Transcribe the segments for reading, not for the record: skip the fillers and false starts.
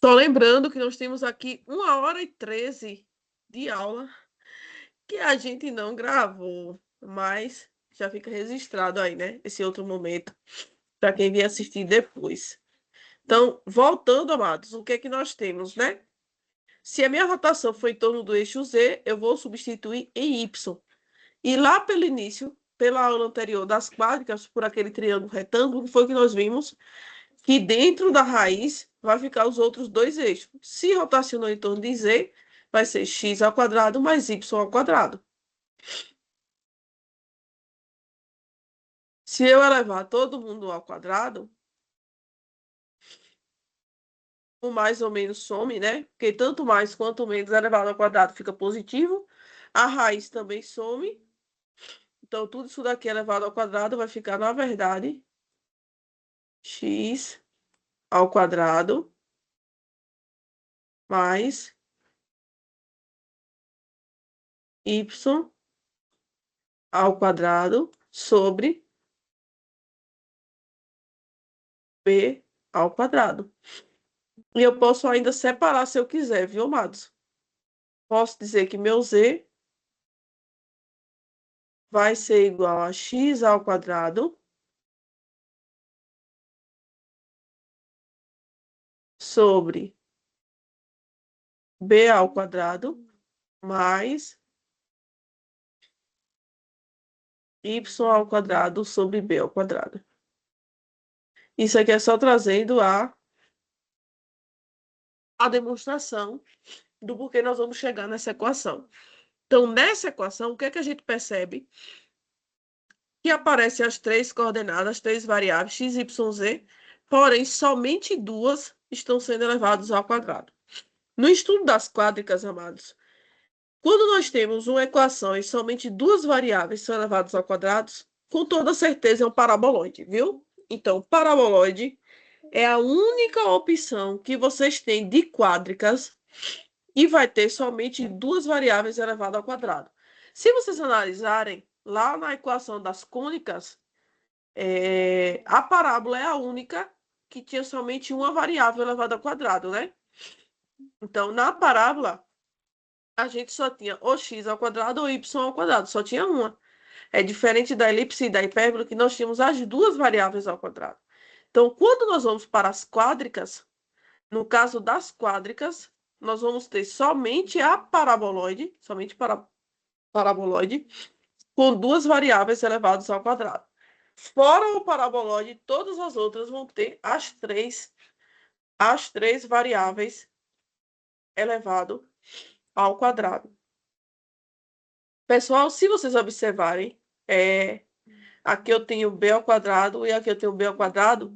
Só lembrando que nós temos aqui 1h13 de aula que a gente não gravou, mas já fica registrado aí, né? Esse outro momento, para quem vier assistir depois. Então, voltando, amados, o que é que nós temos, né? Se a minha rotação foi em torno do eixo Z, eu vou substituir em Y. E lá pelo início, pela aula anterior das quádricas, por aquele triângulo retângulo, foi que nós vimos que dentro da raiz vai ficar os outros dois eixos. Se rotacionou em torno de Z, vai ser x ao quadrado mais y ao quadrado. Se eu elevar todo mundo ao quadrado, o mais ou menos some, né? Porque tanto mais quanto menos elevado ao quadrado fica positivo. A raiz também some. Então, tudo isso daqui elevado ao quadrado vai ficar, na verdade, x ao quadrado mais y ao quadrado sobre b ao quadrado. E eu posso ainda separar se eu quiser, viu, amados? Posso dizer que meu z vai ser igual a x ao quadrado sobre b ao quadrado mais y ao quadrado sobre b ao quadrado. Isso aqui é só trazendo a demonstração do porquê nós vamos chegar nessa equação. Então, nessa equação, o que é que a gente percebe? Que aparecem as três coordenadas, as três variáveis x, y, z, porém, somente duas estão sendo elevadas ao quadrado. No estudo das quádricas, amados, quando nós temos uma equação e somente duas variáveis são elevadas ao quadrado, com toda certeza é um paraboloide, viu? Então, paraboloide é a única opção que vocês têm de quádricas e vai ter somente duas variáveis elevadas ao quadrado. Se vocês analisarem lá na equação das cônicas, a parábola é a única que tinha somente uma variável elevada ao quadrado, né? Então, na parábola, a gente só tinha ou x ao quadrado ou y ao quadrado, só tinha uma. É diferente da elipse e da hipérbole, que nós tínhamos as duas variáveis ao quadrado. Então, quando nós vamos para as quádricas, no caso das quádricas, nós vamos ter somente a paraboloide, paraboloide, com duas variáveis elevadas ao quadrado. Fora o paraboloide, todas as outras vão ter as três variáveis elevado ao quadrado. Pessoal, se vocês observarem, aqui eu tenho b ao quadrado e aqui eu tenho b ao quadrado,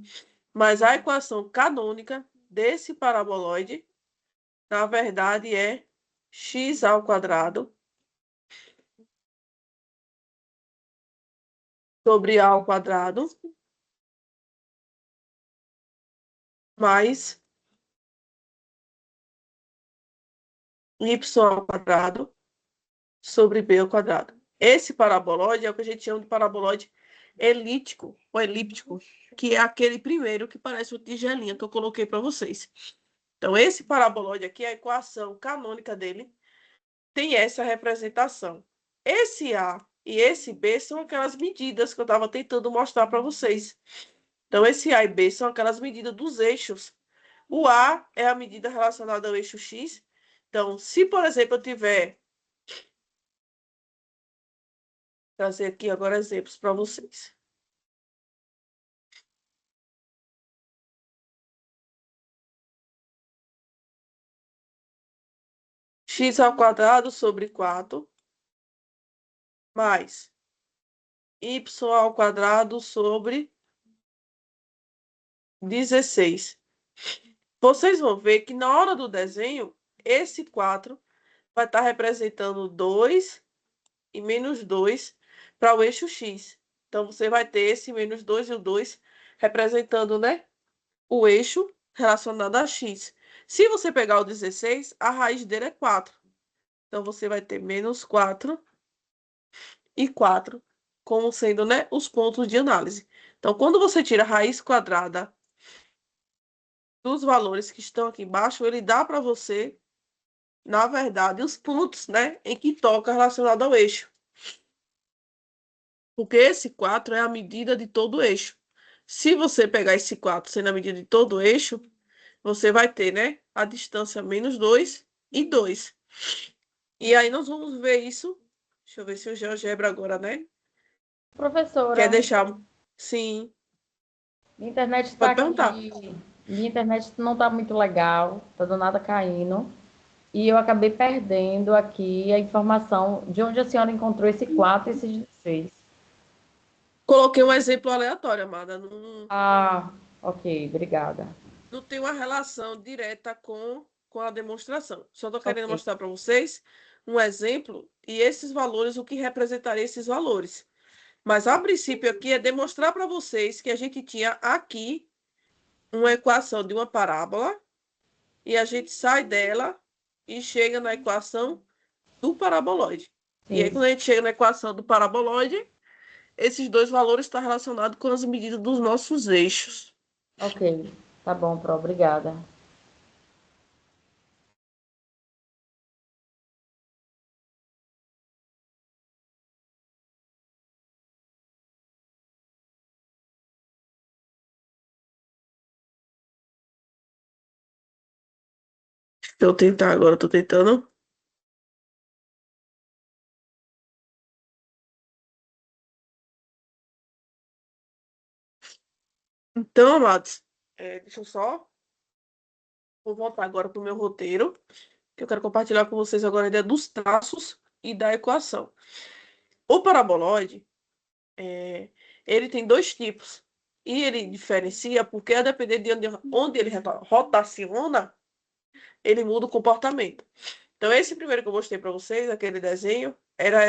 mas a equação canônica desse paraboloide, na verdade, é x ao quadrado sobre a ao quadrado mais y ao quadrado sobre b ao quadrado. Esse paraboloide é o que a gente chama de paraboloide elíptico ou elíptico, que é aquele primeiro que parece uma tigelinha que eu coloquei para vocês. Então, esse paraboloide aqui, a equação canônica dele, tem essa representação. Esse A e esse B são aquelas medidas que eu estava tentando mostrar para vocês. Então, esse A e B são aquelas medidas dos eixos. O A é a medida relacionada ao eixo X. Então, se, por exemplo, eu tiver... Vou trazer aqui agora exemplos para vocês. X ao quadrado sobre 4 mais y ao quadrado sobre 16. Vocês vão ver que na hora do desenho, esse 4 vai estar representando 2 e menos 2 para o eixo X. Então, você vai ter esse menos 2 e o 2 representando, né, o eixo relacionado a X. Se você pegar o 16, a raiz dele é 4. Então, você vai ter menos 4 e 4 como sendo, né, os pontos de análise. Então, quando você tira a raiz quadrada dos valores que estão aqui embaixo, ele dá para você, na verdade, os pontos, né, em que toca relacionado ao eixo. Porque esse 4 é a medida de todo o eixo. Se você pegar esse 4 sendo a medida de todo o eixo, você vai ter, né, a distância menos 2 e 2. E aí nós vamos ver isso. Deixa eu ver se o GeoGebra agora, né? Quer Professora, deixar? Sim, minha internet está pode perguntar. aqui. Minha internet não está muito legal, está do nada caindo. E eu acabei perdendo aqui a informação de onde a senhora encontrou esse 4 e esse 16. Coloquei um exemplo aleatório, amada. Não, Ah, ok, obrigada. não tem uma relação direta com a demonstração. Só estou querendo Ok, mostrar para vocês um exemplo e esses valores, o que representaria esses valores. Mas a princípio aqui é demonstrar para vocês que a gente tinha aqui uma equação de uma parábola e a gente sai dela e chega na equação do paraboloide. E aí, sim, quando a gente chega na equação do paraboloide, esses dois valores estão relacionados com as medidas dos nossos eixos. ok. Tá bom, Pro, obrigada. Deixa eu tentar agora, estou tentando. Então, amados, deixa eu só. Vou voltar agora para o meu roteiro, que eu quero compartilhar com vocês agora a ideia dos traços e da equação. O paraboloide, ele tem dois tipos. E ele diferencia porque, a depender de onde ele rotaciona, ele muda o comportamento. Então, esse primeiro que eu mostrei para vocês, aquele desenho, era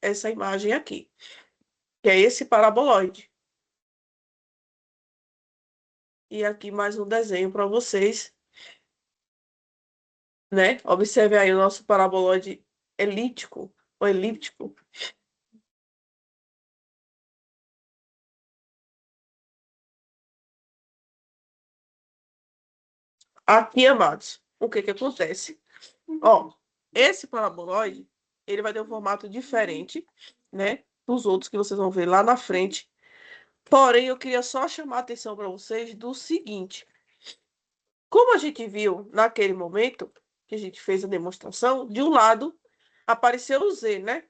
essa imagem aqui, que é esse paraboloide. E aqui mais um desenho para vocês, né? Observe aí o nosso paraboloide elíptico, ou elíptico. Aqui, amados, o que que acontece? Ó, esse paraboloide, ele vai ter um formato diferente, né, dos outros que vocês vão ver lá na frente. Porém, eu queria só chamar a atenção para vocês do seguinte: como a gente viu naquele momento que a gente fez a demonstração, de um lado apareceu o z, né?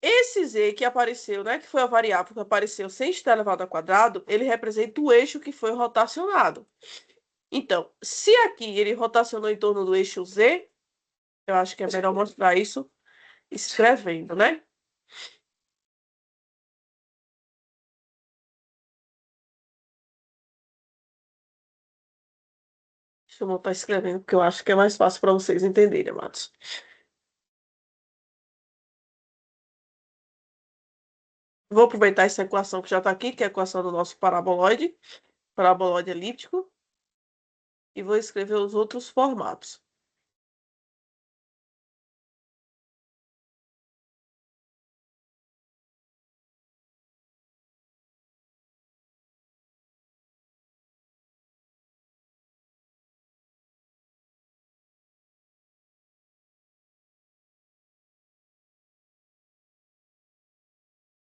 Esse z que apareceu, né, que foi a variável que apareceu sem estar elevado ao quadrado, ele representa o eixo que foi rotacionado. Então, se aqui ele rotacionou em torno do eixo z, eu acho que é melhor mostrar isso escrevendo, né? Deixa eu voltar escrevendo, porque eu acho que é mais fácil para vocês entenderem, amados. Vou aproveitar essa equação que já está aqui, que é a equação do nosso paraboloide elíptico, e vou escrever os outros formatos.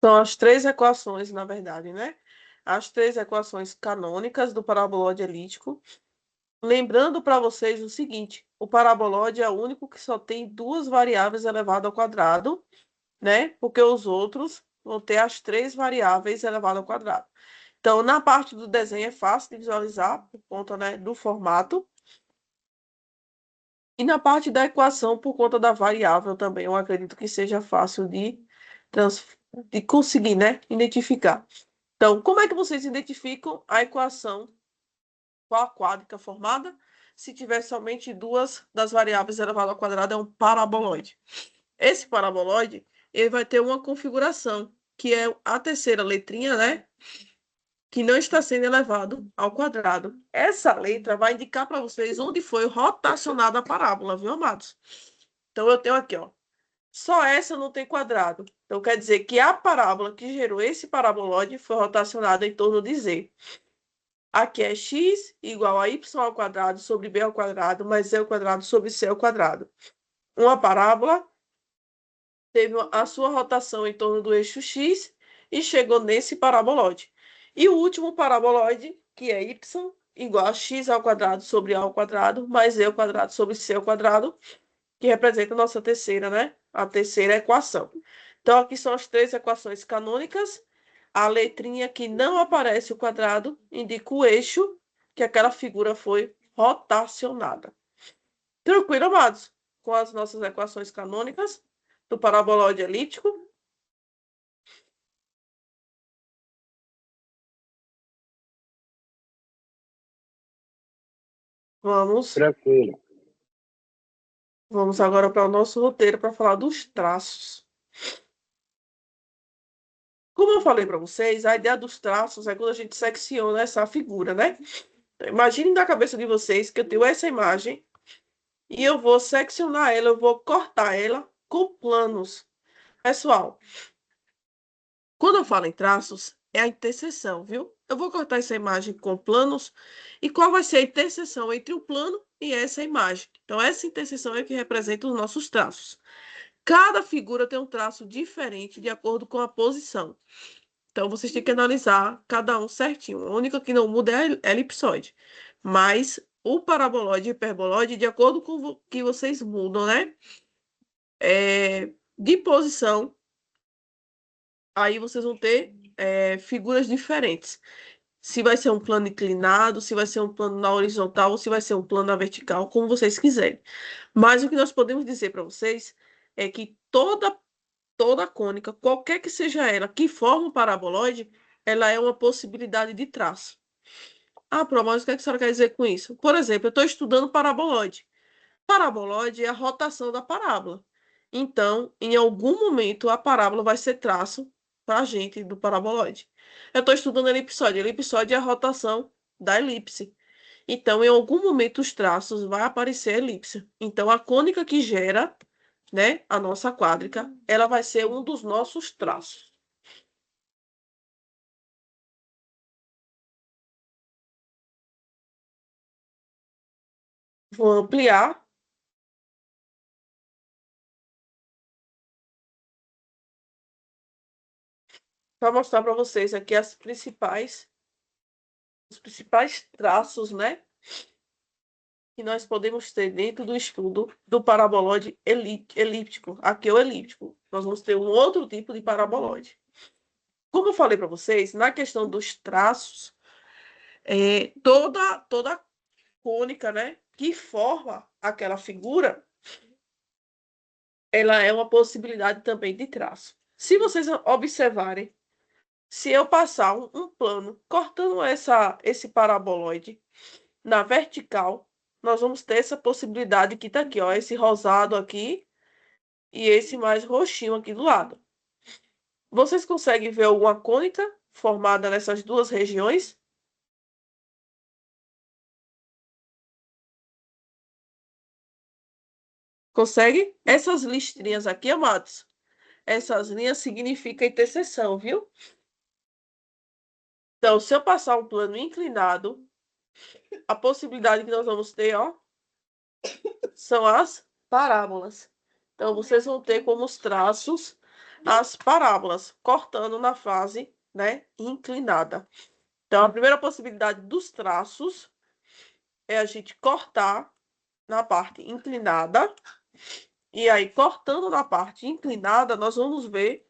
São as três equações, na verdade, né? As três equações canônicas do paraboloide elíptico. Lembrando para vocês o seguinte: o paraboloide é o único que só tem duas variáveis elevado ao quadrado, né? Porque os outros vão ter as três variáveis elevado ao quadrado. Então, na parte do desenho é fácil de visualizar, por conta, né, do formato. E na parte da equação, por conta da variável também, eu acredito que seja fácil de conseguir, né, identificar. Então, como é que vocês identificam a equação com a quádrica formada? Se tiver somente duas das variáveis elevado ao quadrado, é um paraboloide. Esse paraboloide, ele vai ter uma configuração, que é a terceira letrinha, né, que não está sendo elevado ao quadrado. Essa letra vai indicar para vocês onde foi rotacionada a parábola, viu, amados? Então, eu tenho aqui, ó. Só essa não tem quadrado. Então, quer dizer que a parábola que gerou esse paraboloide foi rotacionada em torno de Z. Aqui é x igual a y ao quadrado sobre b ao quadrado mais z ao quadrado sobre c ao quadrado. Uma parábola teve a sua rotação em torno do eixo x e chegou nesse paraboloide. E o último paraboloide, que é y igual a x ao quadrado sobre a ao quadrado mais z ao quadrado sobre c ao quadrado, que representa a nossa terceira, né? A terceira equação. Então, aqui são as três equações canônicas. A letrinha que não aparece o quadrado indica o eixo que aquela figura foi rotacionada. Tranquilo, amados? Com as nossas equações canônicas do paraboloide elíptico. Vamos. Tranquilo. Vamos agora para o nosso roteiro para falar dos traços. Como eu falei para vocês, a ideia dos traços é quando a gente secciona essa figura, né? Então, imaginem na cabeça de vocês que eu tenho essa imagem e eu vou seccionar ela, eu vou cortar ela com planos. Pessoal, quando eu falo em traços, é a interseção, viu? Eu vou cortar essa imagem com planos e qual vai ser a interseção entre o plano e essa imagem? Então, essa interseção é que representa os nossos traços. Cada figura tem um traço diferente de acordo com a posição. Então, vocês têm que analisar cada um certinho. A única que não muda é a elipsoide. Mas o paraboloide e hiperboloide, de acordo com o que vocês mudam, né? De posição, aí vocês vão ter figuras diferentes. Se vai ser um plano inclinado, se vai ser um plano na horizontal, ou se vai ser um plano na vertical, como vocês quiserem. Mas o que nós podemos dizer para vocês é que toda cônica, qualquer que seja ela, que forma um paraboloide, ela é uma possibilidade de traço. Ah, Pro, mas o que a senhora quer dizer com isso? Por exemplo, eu estou estudando paraboloide. Paraboloide é a rotação da parábola. Então, em algum momento, a parábola vai ser traço para a gente do paraboloide. Eu estou estudando elipsoide. Elipsoide é a rotação da elipse. Então, em algum momento, os traços vai aparecer a elipse. Então, a cônica que gera, né, a nossa quádrica, ela vai ser um dos nossos traços. Vou ampliar para mostrar para vocês aqui os principais traços, né, que nós podemos ter dentro do estudo do paraboloide elíptico. Aqui é o elíptico. Nós vamos ter um outro tipo de paraboloide. Como eu falei para vocês, na questão dos traços, toda cônica, né, que forma aquela figura, ela é uma possibilidade também de traço. Se vocês observarem, se eu passar um plano cortando esse paraboloide na vertical, nós vamos ter essa possibilidade que está aqui, ó, esse rosado aqui e esse mais roxinho aqui do lado. Vocês conseguem ver alguma cônica formada nessas duas regiões? Consegue? Essas listrinhas aqui, amados, essas linhas significam interseção, viu? Então, se eu passar um plano inclinado, a possibilidade que nós vamos ter, ó, são as parábolas. Então, vocês vão ter como os traços as parábolas, cortando na fase, né, inclinada. Então, a primeira possibilidade dos traços é a gente cortar na parte inclinada. E aí, cortando na parte inclinada, nós vamos ver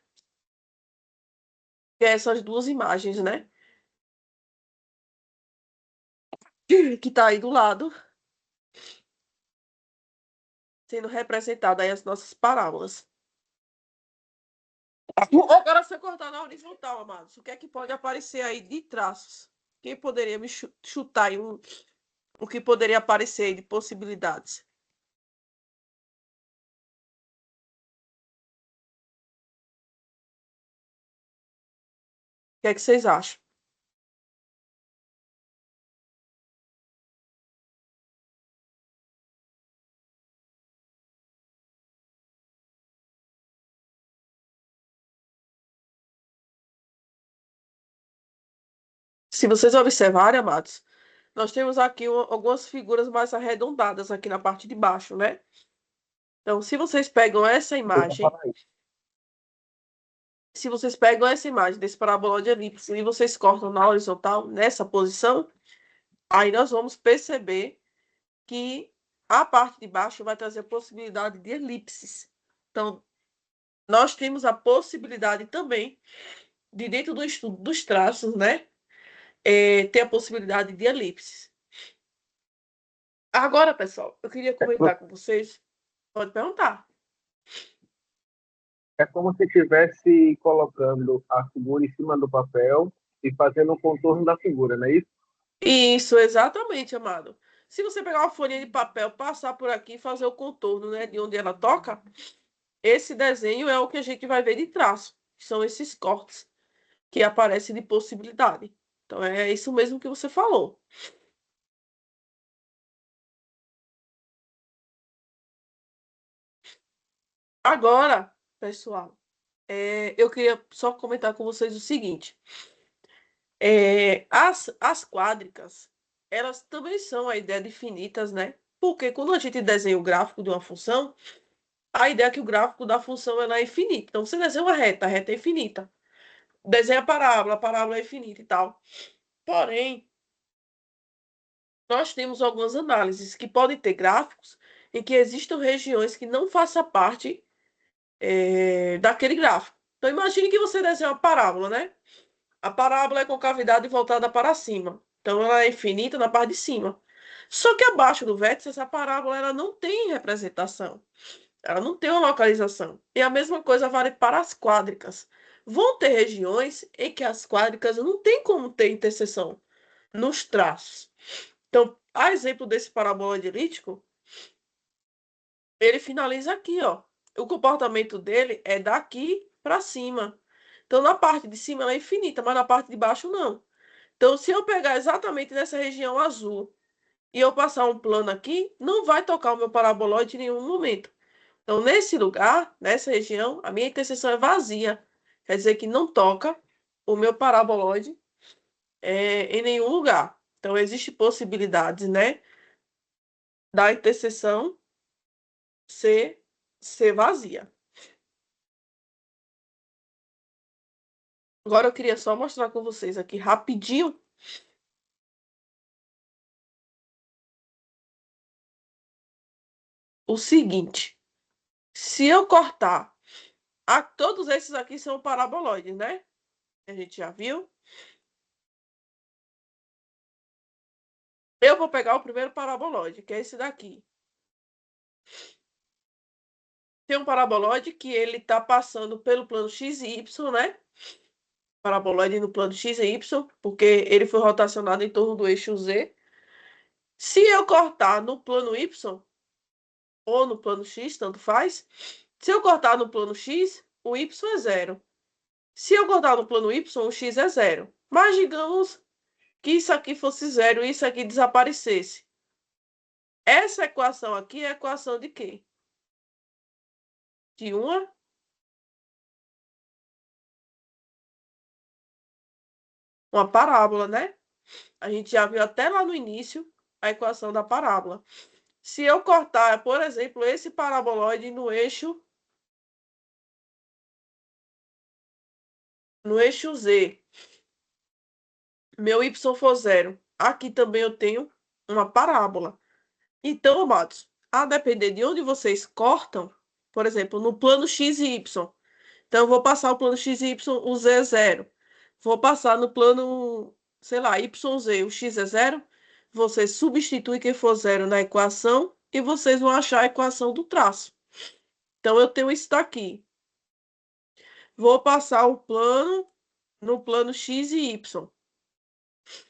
que é essas duas imagens, né? Que tá aí do lado, sendo representada aí as nossas parábolas. Agora, se eu cortar na horizontal, amados, o que é que pode aparecer aí de traços? Quem poderia me chutar aí o que poderia aparecer aí de possibilidades? O que é que vocês acham? Se vocês observarem, amados, nós temos aqui algumas figuras mais arredondadas aqui na parte de baixo, né? Então, se vocês pegam essa imagem, desse parabolóide elipse e vocês cortam na horizontal, nessa posição, aí nós vamos perceber que a parte de baixo vai trazer a possibilidade de elipses. Então, nós temos a possibilidade também de, dentro do estudo dos traços, né, ter a possibilidade de elipses. Agora, pessoal, eu queria comentar com vocês. Pode perguntar. É como se estivesse colocando a figura em cima do papel e fazendo o contorno da figura, não é isso? Isso, exatamente, amado. Se você pegar uma folha de papel, passar por aqui e fazer o contorno, né, de onde ela toca, esse desenho é o que a gente vai ver de traço. São esses cortes que aparecem de possibilidade. Então, é isso mesmo que você falou. Agora, pessoal, eu queria só comentar com vocês o seguinte. As quádricas, elas também são a ideia de finitas, né? Porque quando a gente desenha o gráfico de uma função, a ideia é que o gráfico da função ela é infinita. Então, você desenha uma reta, a reta é infinita. Desenha a parábola é infinita e tal. Porém, nós temos algumas análises que podem ter gráficos em que existam regiões que não façam parte daquele gráfico. Então, imagine que você desenha uma parábola, né? A parábola é concavidade voltada para cima. Então, ela é infinita na parte de cima. Só que abaixo do vértice, essa parábola ela não tem representação. Ela não tem uma localização. E a mesma coisa vale para as quádricas. Vão ter regiões em que as quádricas não têm como ter interseção nos traços. Então, a exemplo desse paraboloide elíptico, ele finaliza aqui, ó. O comportamento dele é daqui para cima. Então, na parte de cima ela é infinita, mas na parte de baixo não. Então, se eu pegar exatamente nessa região azul e eu passar um plano aqui, não vai tocar o meu paraboloide em nenhum momento. Então, nesse lugar, nessa região, a minha interseção é vazia. Quer dizer que não toca o meu paraboloide em nenhum lugar. Então, existe possibilidades, né, da interseção ser vazia. Agora eu queria só mostrar com vocês aqui rapidinho o seguinte. Se eu cortar, todos esses aqui são paraboloides, né? A gente já viu. Eu vou pegar o primeiro paraboloide, que é esse daqui. Tem um paraboloide que ele está passando pelo plano x e y, né? Paraboloide no plano x e y, porque ele foi rotacionado em torno do eixo z. Se eu cortar no plano y ou no plano x, tanto faz. Se eu cortar no plano x, o y é zero. Se eu cortar no plano y, o x é zero. Mas digamos que isso aqui fosse zero e isso aqui desaparecesse. Essa equação aqui é a equação de quê? De uma parábola, né? A gente já viu até lá no início a equação da parábola. Se eu cortar, por exemplo, esse paraboloide no eixo Z, meu y for zero, aqui também eu tenho uma parábola. Então, amados, a depender de onde vocês cortam, por exemplo, no plano x e y, então eu vou passar o plano x e y, o z é zero. Vou passar no plano, sei lá, YZ, o x é zero. Você substitui quem for zero na equação e vocês vão achar a equação do traço. Então, eu tenho isso daqui. Vou passar o plano no plano x e y,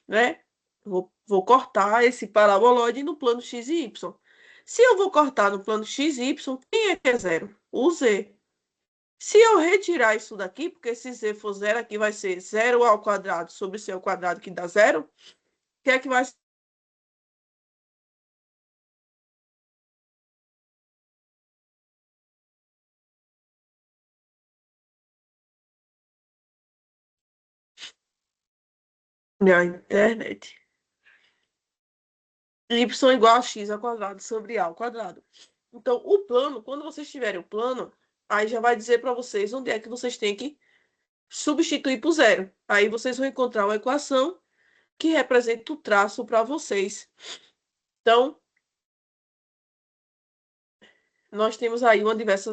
né? Vou cortar esse paraboloide no plano x e y. Se eu vou cortar no plano x e y, quem é que é zero? O z. Se eu retirar isso daqui, porque se z for zero, aqui vai ser zero ao quadrado sobre c ao quadrado, que dá zero. O que é que vai ser? Minha internet. Y igual a x ao quadrado sobre a ao quadrado. Então, o plano, quando vocês tiverem o plano, aí já vai dizer para vocês onde é que vocês têm que substituir por zero. Aí vocês vão encontrar uma equação que representa o traço para vocês. Então, nós temos aí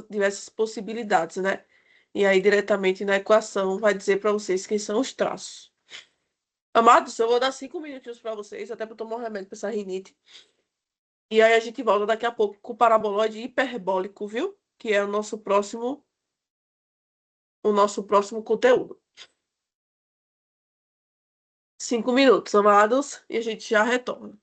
diversas possibilidades, né? E aí, diretamente na equação, vai dizer para vocês quem são os traços. Amados, eu vou dar 5 minutinhos para vocês, até para tomar um remédio para essa rinite. E aí a gente volta daqui a pouco com o paraboloide hiperbólico, viu? Que é o nosso próximo conteúdo. 5 minutos, amados, e a gente já retorna.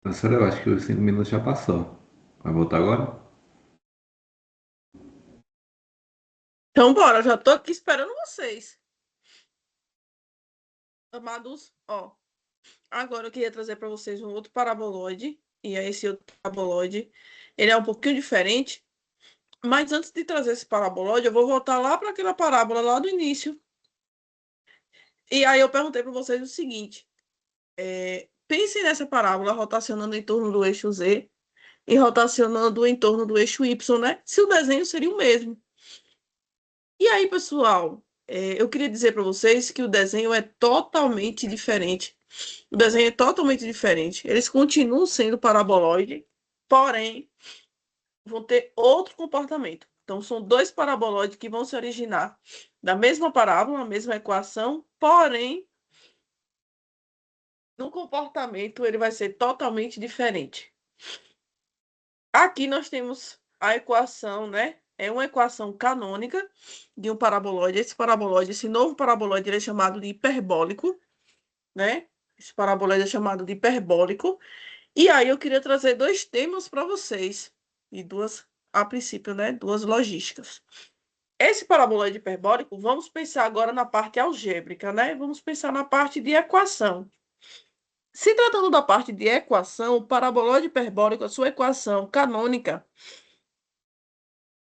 Professora, eu acho que os 5 minutos já passou. Vai voltar agora? Então, bora, já tô aqui esperando vocês. Amados, ó. Agora eu queria trazer para vocês um outro paraboloide. E é esse outro paraboloide. Ele é um pouquinho diferente. Mas antes de trazer esse paraboloide, eu vou voltar lá para aquela parábola lá do início. E aí eu perguntei para vocês o seguinte. Pensem nessa parábola rotacionando em torno do eixo Z e rotacionando em torno do eixo Y, né? Se o desenho seria o mesmo. E aí, pessoal, eu queria dizer para vocês que o desenho é totalmente diferente. O desenho é totalmente diferente. Eles continuam sendo paraboloide, porém, vão ter outro comportamento. Então, são dois paraboloides que vão se originar da mesma parábola, a mesma equação, porém, no comportamento ele vai ser totalmente diferente. Aqui nós temos a equação, né? É uma equação canônica de um paraboloide. Esse paraboloide, esse novo paraboloide, ele é chamado de hiperbólico, né? Esse paraboloide é chamado de hiperbólico. E aí eu queria trazer dois temas para vocês, e duas, a princípio, né? Duas logísticas. Esse paraboloide hiperbólico, vamos pensar agora na parte algébrica, né? Vamos pensar na parte de equação. Se tratando da parte de equação, o paraboloide hiperbólico, a sua equação canônica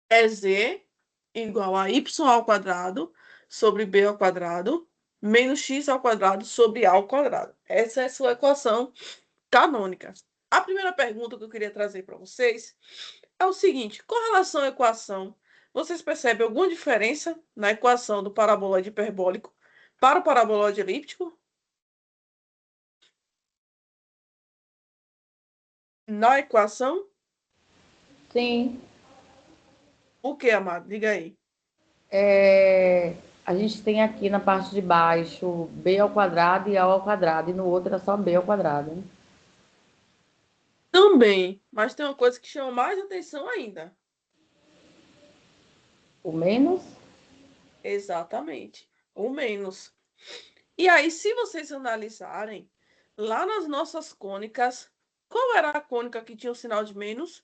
é z igual a y ao quadrado sobre b ao quadrado menos x ao quadrado sobre a ao quadrado. Essa é a sua equação canônica. A primeira pergunta que eu queria trazer para vocês é o seguinte: com relação à equação, vocês percebem alguma diferença na equação do paraboloide hiperbólico para o paraboloide elíptico? Na equação? Sim. O que, amado? Diga aí. A gente tem aqui na parte de baixo b ao quadrado e a ao quadrado, e no outro é só b ao quadrado, né? Também, mas tem uma coisa que chama mais atenção ainda. O menos? Exatamente, o menos. E aí, se vocês analisarem, lá nas nossas cônicas, qual era a cônica que tinha o sinal de menos?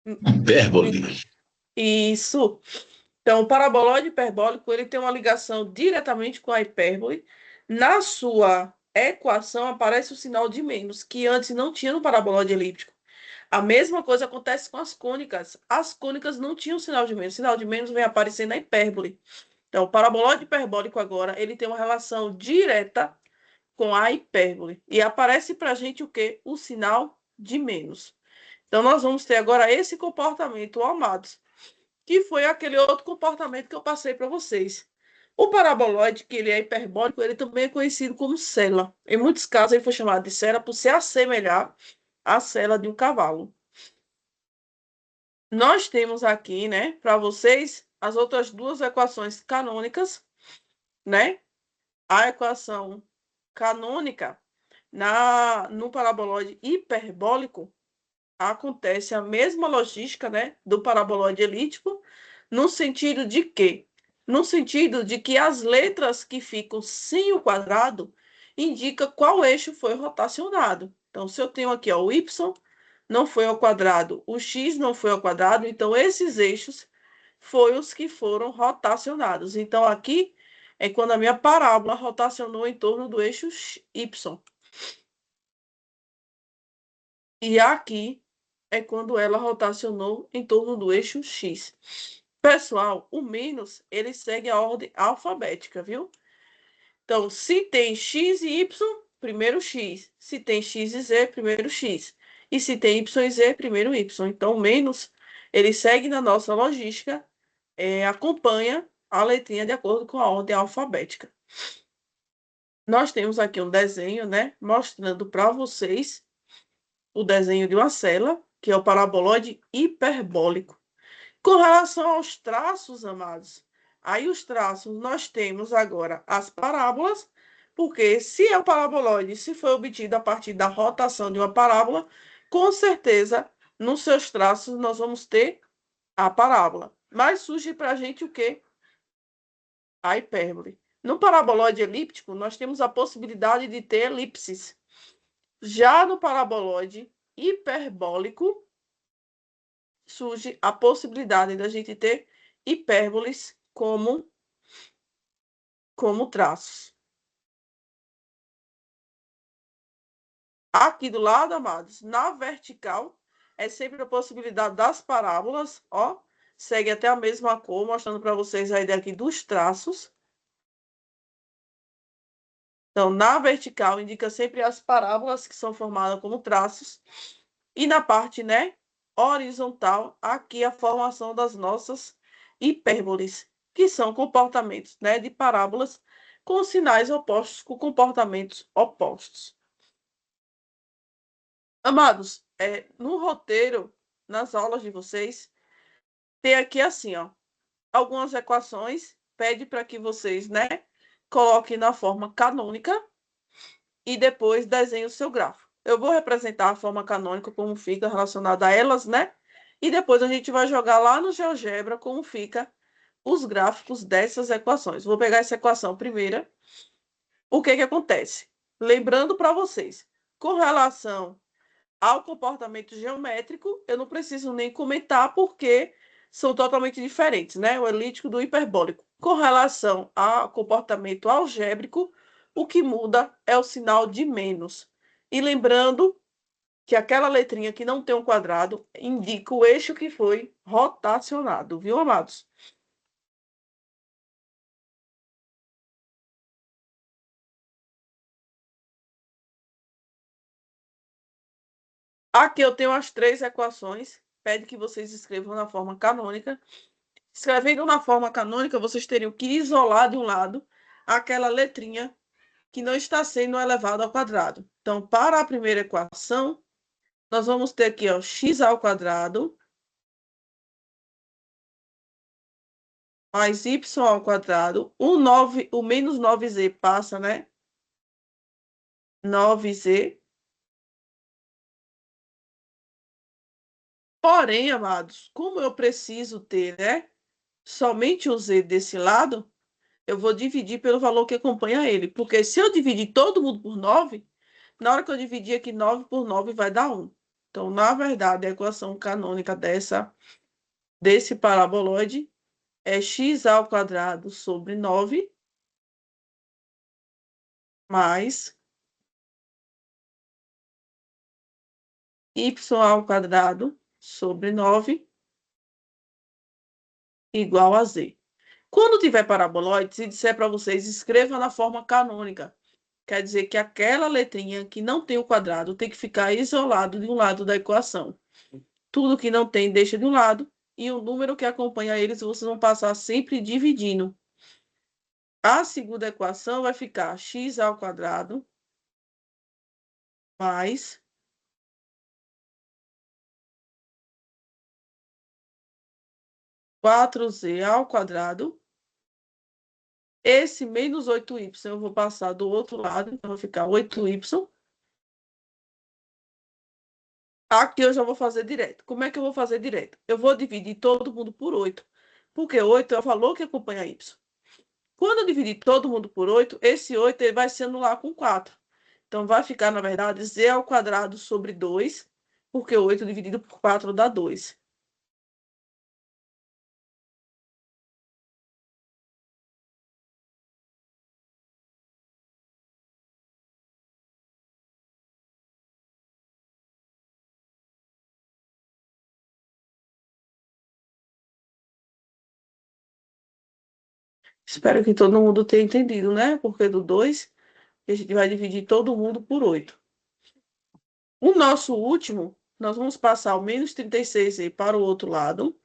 Hipérbole. Isso. Então, o paraboloide hiperbólico, ele tem uma ligação diretamente com a hipérbole. Na sua equação aparece o sinal de menos, que antes não tinha no paraboloide elíptico. A mesma coisa acontece com as cônicas. As cônicas não tinham sinal de menos. O sinal de menos vem aparecer na hipérbole. Então, o paraboloide hiperbólico agora, ele tem uma relação direta com a hipérbole. E aparece para a gente o quê? O sinal de menos. Então, nós vamos ter agora esse comportamento, amados, que foi aquele outro comportamento que eu passei para vocês. O paraboloide, que ele é hiperbólico, ele também é conhecido como cela. Em muitos casos, ele foi chamado de cela por se assemelhar à cela de um cavalo. Nós temos aqui, né, para vocês, as outras duas equações canônicas, né? A equação canônica no paraboloide hiperbólico acontece a mesma logística, né, do paraboloide elíptico, no sentido de quê? No sentido de que as letras que ficam sem o quadrado indica qual eixo foi rotacionado. Então, se eu tenho aqui ó, o y não foi ao quadrado, o x não foi ao quadrado, então esses eixos foram os que foram rotacionados. Então, aqui é quando a minha parábola rotacionou em torno do eixo y. E aqui é quando ela rotacionou em torno do eixo X. Pessoal, o menos, ele segue a ordem alfabética, viu? Então, se tem X e Y, primeiro X. Se tem X e Z, primeiro X. E se tem Y e Z, primeiro Y. Então, o menos, ele segue na nossa logística, acompanha a letrinha de acordo com a ordem alfabética. Nós temos aqui um desenho, né, mostrando para vocês o desenho de uma cela, que é o paraboloide hiperbólico. Com relação aos traços, amados, aí os traços nós temos agora as parábolas, porque se é o paraboloide, se foi obtido a partir da rotação de uma parábola, com certeza nos seus traços nós vamos ter a parábola. Mas surge para a gente o quê? A hipérbole. No paraboloide elíptico, nós temos a possibilidade de ter elipses. Já no paraboloide hiperbólico, surge a possibilidade da gente ter hipérboles como traços. Aqui do lado, amados, na vertical, é sempre a possibilidade das parábolas, ó, segue até a mesma cor, mostrando para vocês a ideia aqui dos traços. Então, na vertical, indica sempre as parábolas que são formadas como traços. E na parte, né, horizontal, aqui a formação das nossas hipérboles, que são comportamentos, né, de parábolas com sinais opostos, com comportamentos opostos. Amados, no roteiro, nas aulas de vocês, tem aqui assim, ó, algumas equações, pede para que vocês, né, coloquem na forma canônica e depois desenhem o seu gráfico. Eu vou representar a forma canônica, como fica relacionada a elas, né? E depois a gente vai jogar lá no GeoGebra como fica os gráficos dessas equações. Vou pegar essa equação primeira. O que acontece? Lembrando para vocês, com relação ao comportamento geométrico, eu não preciso nem comentar porque são totalmente diferentes, né? O elíptico do hiperbólico. Com relação ao comportamento algébrico, o que muda é o sinal de menos. E lembrando que aquela letrinha que não tem um quadrado indica o eixo que foi rotacionado, viu, amados? Aqui eu tenho as 3 equações. Pede que vocês escrevam na forma canônica. Escrevendo na forma canônica, vocês teriam que isolar de um lado aquela letrinha que não está sendo elevada ao quadrado. Então, para a primeira equação, nós vamos ter aqui, ó, x ao quadrado mais y ao quadrado. O menos 9z passa, né? 9z. Porém, amados, como eu preciso ter, né, somente o z desse lado, eu vou dividir pelo valor que acompanha ele. Porque se eu dividir todo mundo por 9, na hora que eu dividir aqui 9 por 9 vai dar 1. Então, na verdade, a equação canônica desse paraboloide é x ao quadrado sobre 9 mais y ao quadrado sobre 9 igual a z. Quando tiver paraboloide, se disser para vocês, escreva na forma canônica. Quer dizer que aquela letrinha que não tem o quadrado tem que ficar isolado de um lado da equação. Tudo que não tem, deixa de um lado. E o número que acompanha eles, vocês vão passar sempre dividindo. A segunda equação vai ficar x ao quadrado mais 4z ao quadrado. Esse menos 8y eu vou passar do outro lado, então vai ficar 8y. Aqui eu já vou fazer direto. Como é que eu vou fazer direto? Eu vou dividir todo mundo por 8, porque 8 é o valor que acompanha y. Quando eu dividir todo mundo por 8, esse 8 ele vai se anular com 4. Então, vai ficar, na verdade, z ao quadrado sobre 2, porque 8 dividido por 4 dá 2. Espero que todo mundo tenha entendido, né? Porque do 2, a gente vai dividir todo mundo por 8. O nosso último, nós vamos passar o menos 36 para o outro lado.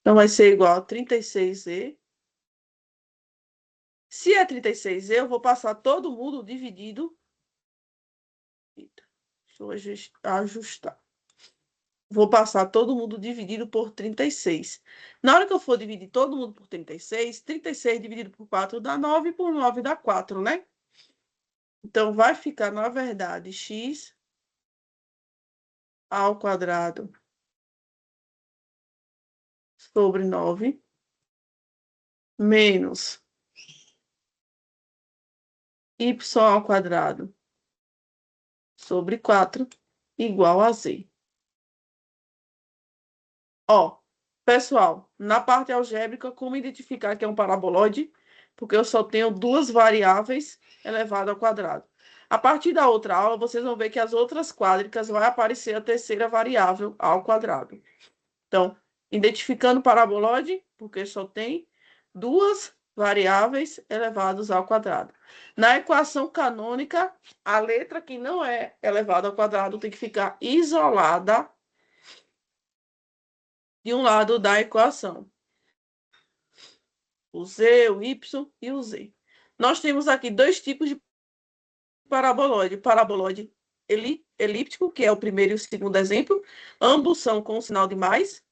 Então, vai ser igual a 36z. Se é 36z, eu vou passar todo mundo dividido. Eita, deixa eu ajustar. Vou passar todo mundo dividido por 36. Na hora que eu for dividir todo mundo por 36, 36 dividido por 4 dá 9, por 9 dá 4, né? Então, vai ficar, na verdade, x ao quadrado sobre 9 menos y ao quadrado sobre 4 igual a z. Ó, pessoal, na parte algébrica, como identificar que é um paraboloide? Porque eu só tenho duas variáveis elevado ao quadrado. A partir da outra aula, vocês vão ver que as outras quádricas vai aparecer a terceira variável ao quadrado. Então, identificando o paraboloide, porque só tem duas variáveis elevadas ao quadrado. Na equação canônica, a letra que não é elevada ao quadrado tem que ficar isolada de um lado da equação. O z, o y e o z. Nós temos aqui dois tipos de paraboloide. Paraboloide elíptico, que é o primeiro e o segundo exemplo. Ambos são com o sinal de mais.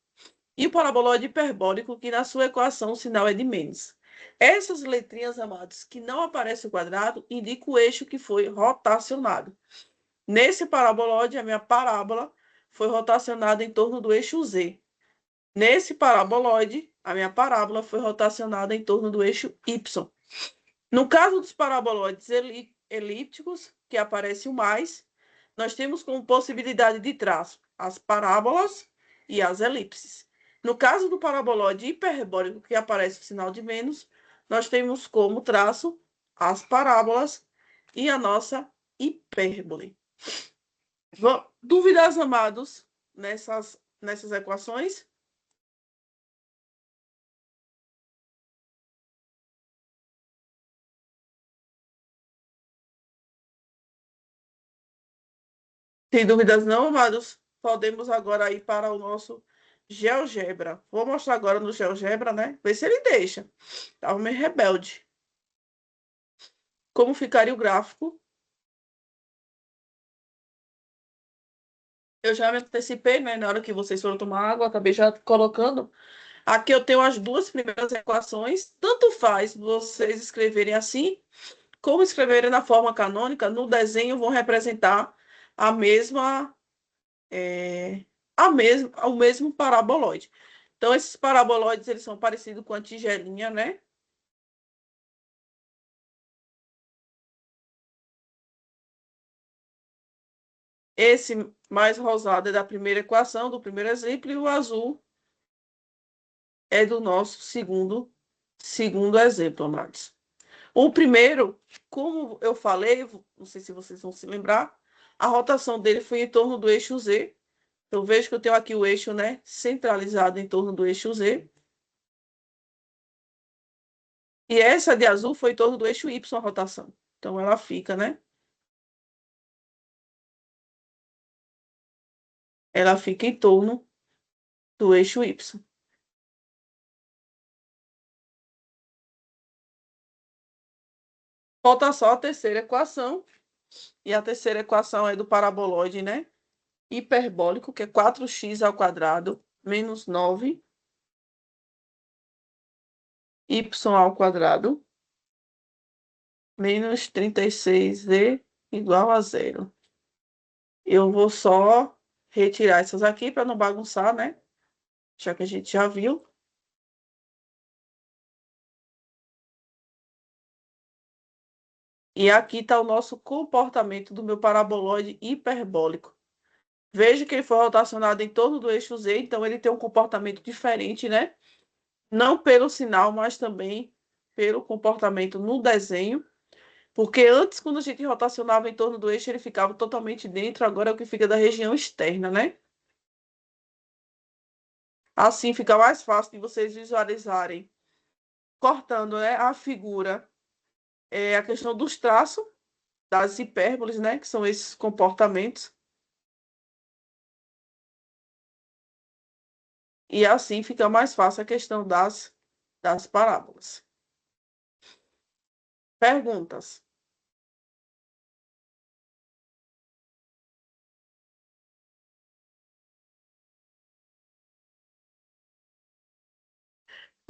E o paraboloide hiperbólico, que na sua equação o sinal é de menos. Essas letrinhas, amados, que não aparece o quadrado, indicam o eixo que foi rotacionado. Nesse paraboloide, a minha parábola foi rotacionada em torno do eixo z. Nesse paraboloide, a minha parábola foi rotacionada em torno do eixo y. No caso dos paraboloides elípticos, que aparece o mais, nós temos como possibilidade de traço as parábolas e as elipses. No caso do paraboloide hiperbólico, que aparece o sinal de menos, nós temos como traço as parábolas e a nossa hipérbole. Dúvidas, amados, nessas equações? Sem dúvidas não, amados? Podemos agora ir para o nosso GeoGebra. Vou mostrar agora no GeoGebra, né? Ver se ele deixa. Estava meio rebelde. Como ficaria o gráfico? Eu já me antecipei, né? Na hora que vocês foram tomar água, acabei já colocando. Aqui eu tenho as duas primeiras equações. Tanto faz vocês escreverem assim, como escreverem na forma canônica. No desenho vão representar a mesma... o mesmo paraboloide. Então, esses paraboloides, eles são parecidos com a tigelinha, né? Esse mais rosado é da primeira equação, do primeiro exemplo, e o azul é do nosso segundo exemplo, amados. O primeiro, como eu falei, não sei se vocês vão se lembrar, a rotação dele foi em torno do eixo Z. Eu vejo que eu tenho aqui o eixo, né, centralizado em torno do eixo Z. E essa de azul foi em torno do eixo Y a rotação. Então, ela fica, né? Ela fica em torno do eixo Y. Falta só a terceira equação. E a terceira equação é do paraboloide, né? Hiperbólico, que é 4x ao quadrado menos 9 y ao quadrado menos 36z igual a zero. Eu vou só retirar essas aqui para não bagunçar, né? Já que a gente já viu. E aqui está o nosso comportamento do meu paraboloide hiperbólico. Veja que ele foi rotacionado em torno do eixo Z, então ele tem um comportamento diferente, né? Não pelo sinal, mas também pelo comportamento no desenho. Porque antes, quando a gente rotacionava em torno do eixo, ele ficava totalmente dentro, agora é o que fica da região externa, né? Assim fica mais fácil de vocês visualizarem, cortando, né, a figura, a questão dos traços, das hipérboles, né, que são esses comportamentos. E assim fica mais fácil a questão das parábolas. Perguntas?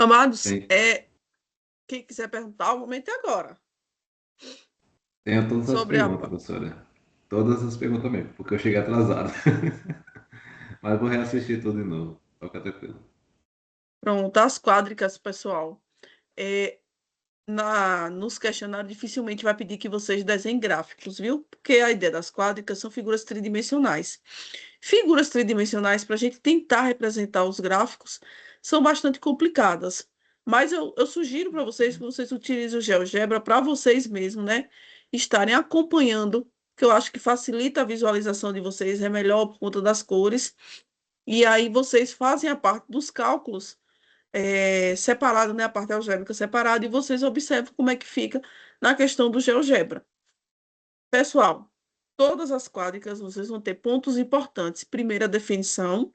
Amados, Sim. quem quiser perguntar, o momento é agora. Tenho todas as Sobre a... perguntas, professora. Todas as perguntas mesmo, porque eu cheguei atrasado. Mas vou reassistir tudo de novo. Fica tranquilo. Pronto, as quádricas, pessoal. É, nos questionários dificilmente vai pedir que vocês desenhem gráficos, viu? Porque a ideia das quádricas são figuras tridimensionais. Figuras tridimensionais, para a gente tentar representar os gráficos, são bastante complicadas. Mas eu sugiro para vocês que vocês utilizem o GeoGebra para vocês mesmos, né? Estarem acompanhando, que eu acho que facilita a visualização de vocês, é melhor por conta das cores. E aí vocês fazem a parte dos cálculos separado, né? A parte algébrica separada, e vocês observam como é que fica na questão do GeoGebra. Pessoal, todas as quádricas vocês vão ter pontos importantes. Primeiro, a definição,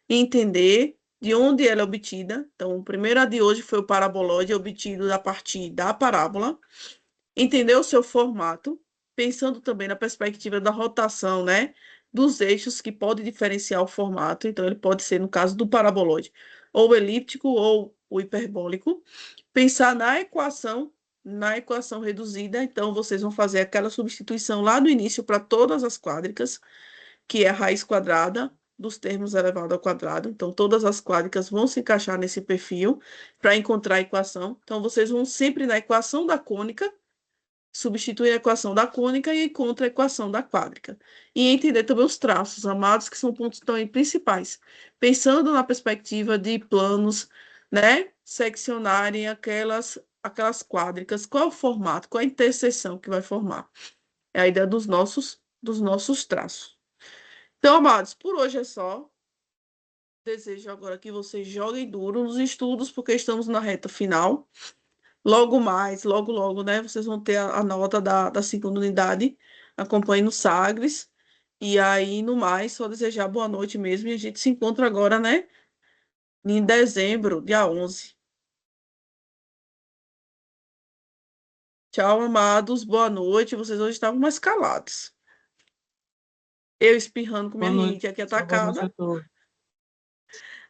entender de onde ela é obtida. Então, a primeira de hoje foi o parabolóide, obtido a partir da parábola. Entender o seu formato, pensando também na perspectiva da rotação, né? Dos eixos que pode diferenciar o formato. Então, ele pode ser, no caso do parabolóide, ou elíptico ou o hiperbólico. Pensar na equação reduzida. Então, vocês vão fazer aquela substituição lá no início para todas as quádricas, que é a raiz quadrada dos termos elevado ao quadrado. Então, todas as quádricas vão se encaixar nesse perfil para encontrar a equação. Então, vocês vão sempre na equação da cônica, substituir a equação da cônica e encontra a equação da quádrica. E entender também os traços, amados, que são pontos também principais. Pensando na perspectiva de planos, né, seccionarem aquelas quádricas, qual é o formato, qual é a interseção que vai formar. É a ideia dos nossos traços. Então, amados, por hoje é só. Desejo agora que vocês joguem duro nos estudos, porque estamos na reta final. Logo mais, logo, né? Vocês vão ter a nota da segunda unidade. Acompanhe no Sagres. E aí, no mais, só desejar boa noite mesmo. E a gente se encontra agora, né? Em dezembro, dia 11. Tchau, amados. Boa noite. Vocês hoje estavam mais calados. Eu espirrando com minha Boa noite, rinite aqui pessoal. Boa noite a atacada. todos.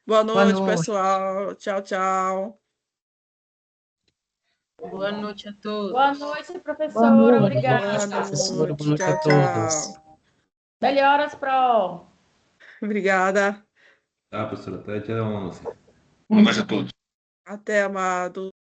Boa Boa noite, noite. pessoal. Tchau, tchau. Boa noite a todos. Boa noite, professora. Boa noite, Obrigada. professora. Boa noite Tchau, a todos. tchau. Melhoras, Pro. Obrigada. Tá, professora, até dia 11. Boa noite a todos. Até, amado.